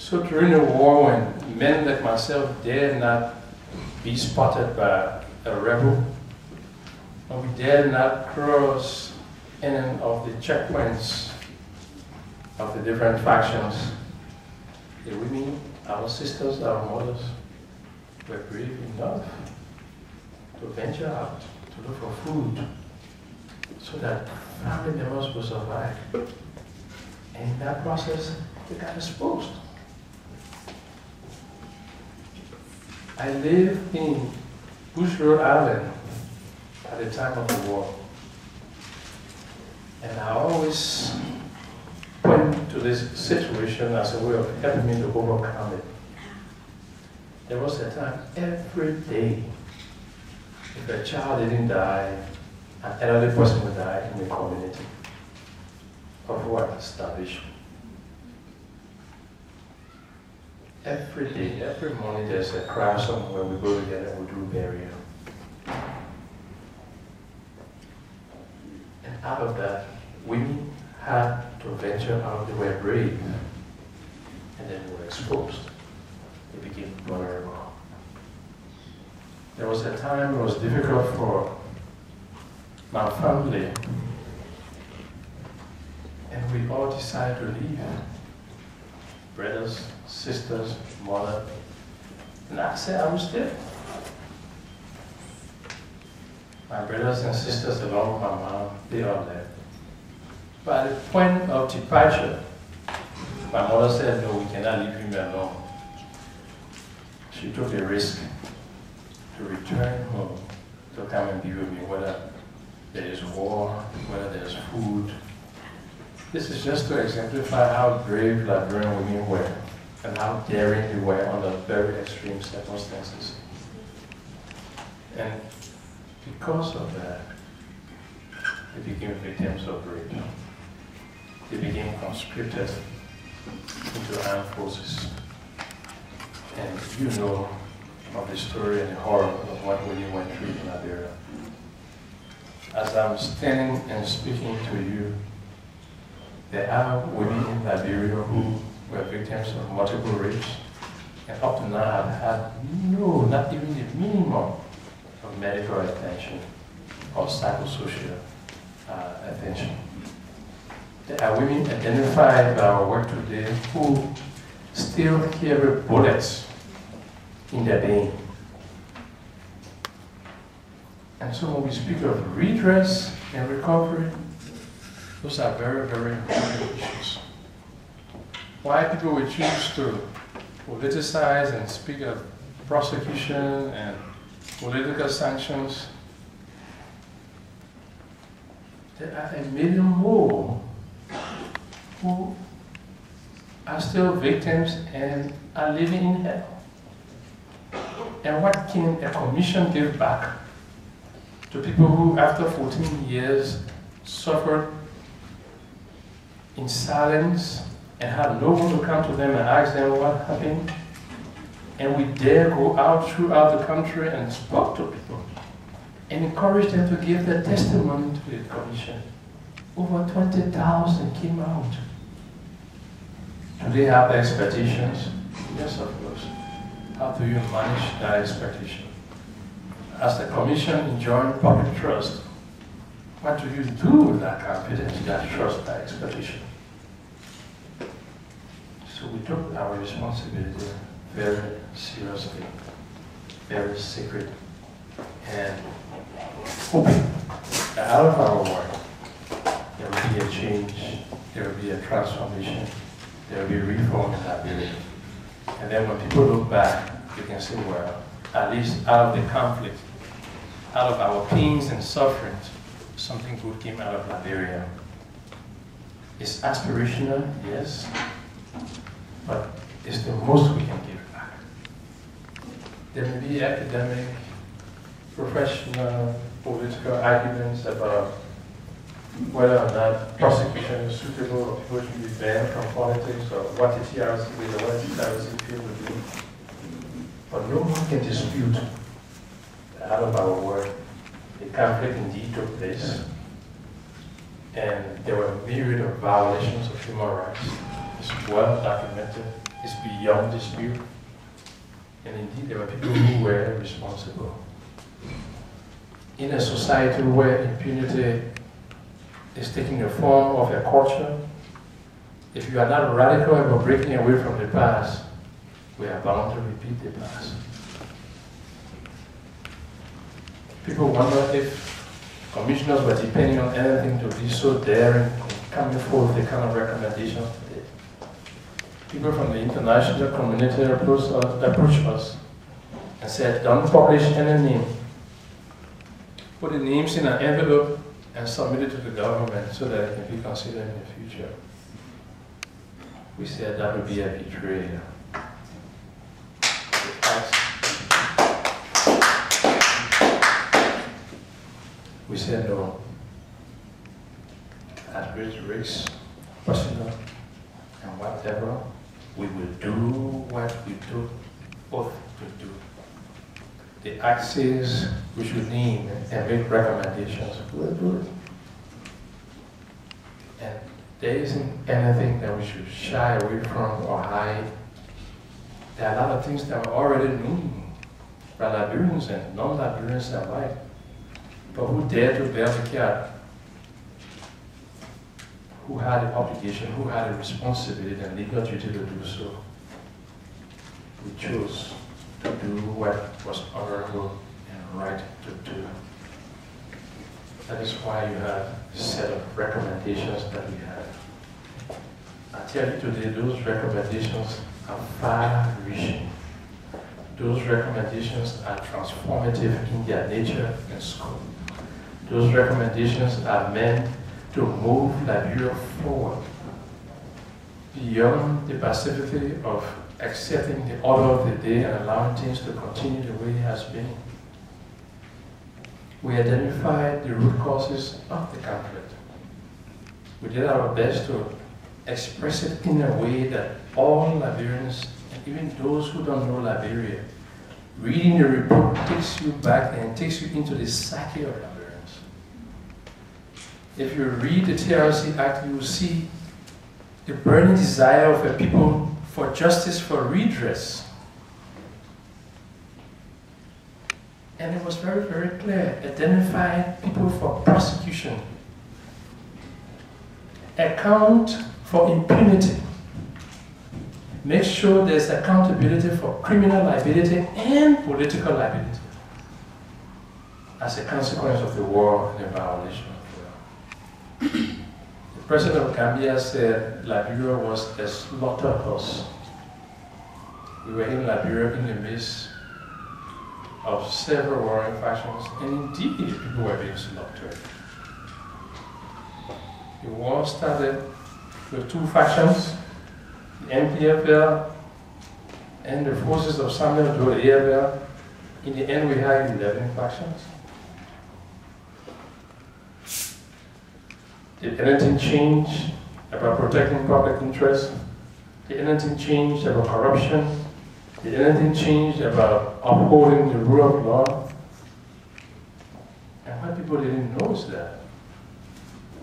So during the war, when men like myself dared not be spotted by a rebel, and we dared not cross any of the checkpoints of the different factions, the women, our sisters, our mothers, were brave enough to venture out, to look for food, so that family members will survive. And in that process, they got exposed. I lived in Bush Road Island at the time of the war. And I always went to this situation as a way of helping me to overcome it. There was a time every day, if a child didn't die, an elderly person would die in the community. Of what? Starvation. Every day, every morning, there's a crash somewhere. We go together and we do burial. And out of that, women had to venture out. They were brave. And then they were exposed. They became vulnerable. There was a time it was difficult for my family. And we all decided to leave. Brothers, sisters, mother. And I said I was there. My brothers and sisters along with my mom, they all left. But at the point of departure, my mother said, no, we cannot leave him alone. She took a risk to return home to come and be with me, whether there is war, whether there's food. This is just to exemplify how brave Liberian women were and how daring they were under very extreme circumstances. And because of that, they became victims of rape. They became conscripted into armed forces. And you know of the story and the horror of what women went through in Liberia. As I'm standing and speaking to you, there are women in Liberia who were victims of multiple rapes, and up to now have had not even the minimum of medical attention or psychosocial attention. There are women identified by our work today who still carry bullets in their vein. And so when we speak of redress and recovery, those are very, very important issues. Why people would choose to politicize and speak of prosecution and political sanctions, there are a million more who are still victims and are living in hell. And what can a commission give back to people who, after 14 years, suffered in silence and had no one to come to them and ask them what happened? And we dare go out throughout the country and talk to people and encourage them to give their testimony to the commission. Over 20,000 came out. Do they have expectations? Yes, of course. How do you manage that expectation? As the commission enjoying public trust, what do you do with that confidence, that trust, that expectation? So we took our responsibility very seriously, very sacred, and hoping that out of our work, there will be a change, there will be a transformation, there will be reform in Liberia. And then when people look back, they can say, well, at least out of the conflict, out of our pains and sufferings, something good came out of Liberia. It's aspirational, yes, but it's the most we can give back. There may be academic, professional, political arguments about whether or not prosecution is suitable or people should be banned from politics or what the TRC will or what the TRC field will do. But no one can dispute that out of our work, the conflict indeed took place, and there were a myriad of violations of human rights. It's well documented. is beyond dispute. And indeed, there were people who were responsible. In a society where impunity is taking the form of a culture, if you are not radical about breaking away from the past, we are bound to repeat the past. People wonder if commissioners were depending on anything to be so daring in coming forward with the kind of recommendations today. People from the international community approached us and said, don't publish any name. Put the names in an envelope and submit it to the government so that it can be considered in the future. We said that would be a betrayal. We said no. At great risk, personal, and whatever, we will do what we do, both to do. The axes we should name and make recommendations, we'll do it. And there isn't anything that we should shy away from or hide. There are a lot of things that were already known by Liberians and non-Liberians alike. But who dared to bear the cat? Who had the obligation, who had the responsibility and legal duty to do so? We chose to do what was honorable and right to do. That is why you have a set of recommendations that we have. I tell you today, those recommendations are far-reaching. Those recommendations are transformative in their nature and scope. Those recommendations are meant to move Liberia forward beyond the passivity of accepting the order of the day and allowing things to continue the way it has been. We identified the root causes of the conflict. We did our best to express it in a way that all Liberians, and even those who don't know Liberia, reading the report takes you back and takes you into the psyche of Liberians. If you read the TRC Act, you will see the burning desire of a people for justice, for redress. And it was very, very clear. Identify people for prosecution. Account for impunity. Make sure there's accountability for criminal liability and political liability as a consequence of the war and the violation of law. The president of Gambia said Liberia was a slaughterhouse. We were in Liberia in the midst of several warring factions, and indeed people were being slaughtered. The war started with two factions, the MPFL and the forces of Samuel Doe AFL. In the end, we had 11 factions. Did anything change about protecting public interest? Did anything change about corruption? Did anything change about upholding the rule of law? And what people didn't know is that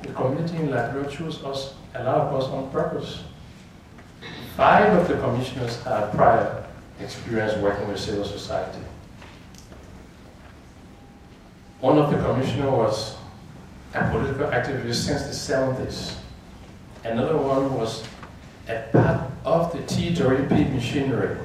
the community in Liberia chose us, a lot of us on purpose. 5 of the commissioners had prior experience working with civil society. One of the commissioners was a political activist since the 70s. Another one was a part of the TRC machinery.